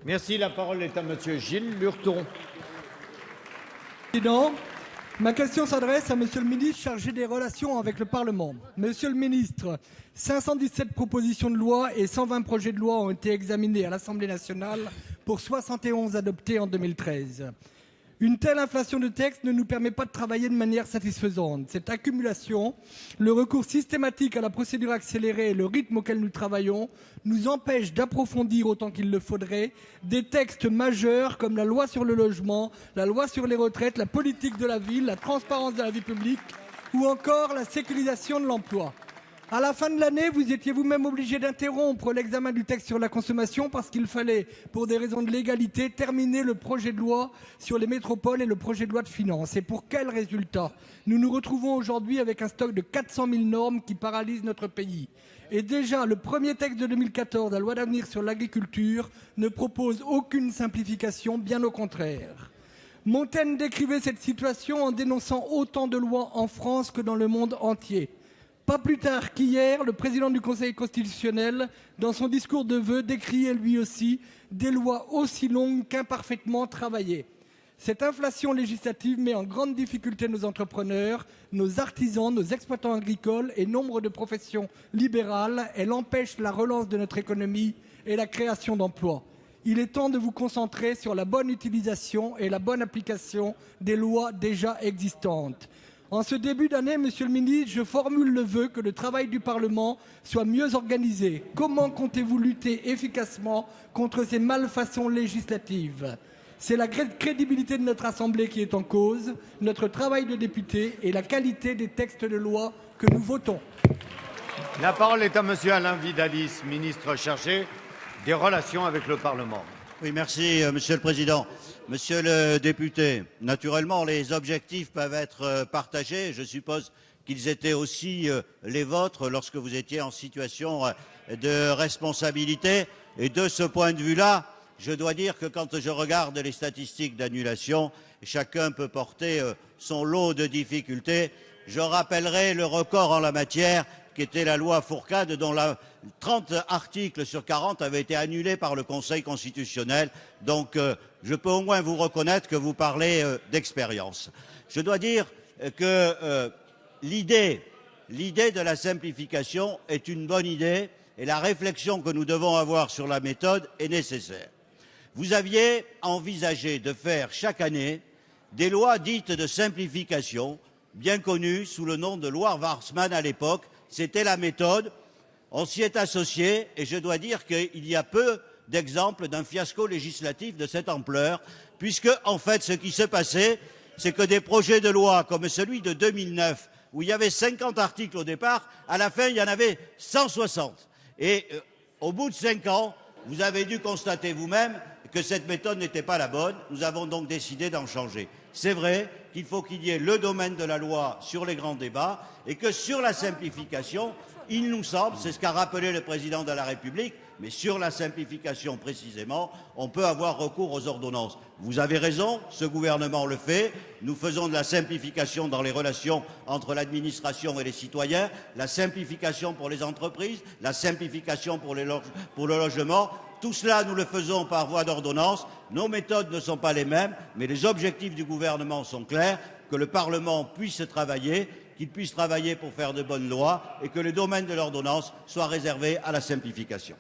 Merci. La parole est à Monsieur Gilles Lurton. Président, ma question s'adresse à Monsieur le ministre chargé des relations avec le Parlement. Monsieur le ministre, 517 propositions de loi et 120 projets de loi ont été examinés à l'Assemblée nationale pour 71 adoptés en 2013. Une telle inflation de textes ne nous permet pas de travailler de manière satisfaisante. Cette accumulation, le recours systématique à la procédure accélérée et le rythme auquel nous travaillons nous empêchent d'approfondir autant qu'il le faudrait des textes majeurs comme la loi sur le logement, la loi sur les retraites, la politique de la ville, la transparence de la vie publique ou encore la sécurisation de l'emploi. À la fin de l'année, vous étiez vous-même obligé d'interrompre l'examen du texte sur la consommation parce qu'il fallait, pour des raisons de légalité, terminer le projet de loi sur les métropoles et le projet de loi de finances. Et pour quel résultat? Nous nous retrouvons aujourd'hui avec un stock de 400 000 normes qui paralyse notre pays. Et déjà, le premier texte de 2014, la loi d'avenir sur l'agriculture, ne propose aucune simplification, bien au contraire. Montaigne décrivait cette situation en dénonçant autant de lois en France que dans le monde entier. Pas plus tard qu'hier, le président du Conseil constitutionnel, dans son discours de vœux, décriait lui aussi des lois aussi longues qu'imparfaitement travaillées. Cette inflation législative met en grande difficulté nos entrepreneurs, nos artisans, nos exploitants agricoles et nombre de professions libérales. Elle empêche la relance de notre économie et la création d'emplois. Il est temps de vous concentrer sur la bonne utilisation et la bonne application des lois déjà existantes. En ce début d'année, Monsieur le ministre, je formule le vœu que le travail du Parlement soit mieux organisé. Comment comptez-vous lutter efficacement contre ces malfaçons législatives? C'est la crédibilité de notre Assemblée qui est en cause, notre travail de député et la qualité des textes de loi que nous votons. La parole est à Monsieur Alain Vidalis, ministre chargé des relations avec le Parlement. Oui, merci, Monsieur le Président. Monsieur le député, naturellement, les objectifs peuvent être partagés. Je suppose qu'ils étaient aussi les vôtres lorsque vous étiez en situation de responsabilité. Et de ce point de vue-là, je dois dire que quand je regarde les statistiques d'annulation, chacun peut porter son lot de difficultés. Je rappellerai le record en la matière qui était la loi Fourcade, dont 30 articles sur 40 avaient été annulés par le Conseil constitutionnel. Donc, je peux au moins vous reconnaître que vous parlez d'expérience. Je dois dire que l'idée de la simplification est une bonne idée et la réflexion que nous devons avoir sur la méthode est nécessaire. Vous aviez envisagé de faire chaque année des lois dites de simplification, bien connues sous le nom de loi Warsmann à l'époque. C'était la méthode, on s'y est associé et je dois dire qu'il y a peu d'exemples d'un fiasco législatif de cette ampleur, puisque, en fait, ce qui s'est passé, c'est que des projets de loi comme celui de 2009, où il y avait 50 articles au départ, à la fin, il y en avait 160. Et au bout de 5 ans, vous avez dû constater vous-même que cette méthode n'était pas la bonne. Nous avons donc décidé d'en changer. C'est vrai qu'il faut qu'il y ait le domaine de la loi sur les grands débats et que sur la simplification, il nous semble, c'est ce qu'a rappelé le président de la République, mais sur la simplification précisément, on peut avoir recours aux ordonnances. Vous avez raison, ce gouvernement le fait. Nous faisons de la simplification dans les relations entre l'administration et les citoyens, la simplification pour les entreprises, la simplification pour le logement. Tout cela, nous le faisons par voie d'ordonnance. Nos méthodes ne sont pas les mêmes, mais les objectifs du gouvernement sont clairs, que le Parlement puisse travailler, qu'il puisse travailler pour faire de bonnes lois et que le domaine de l'ordonnance soit réservé à la simplification.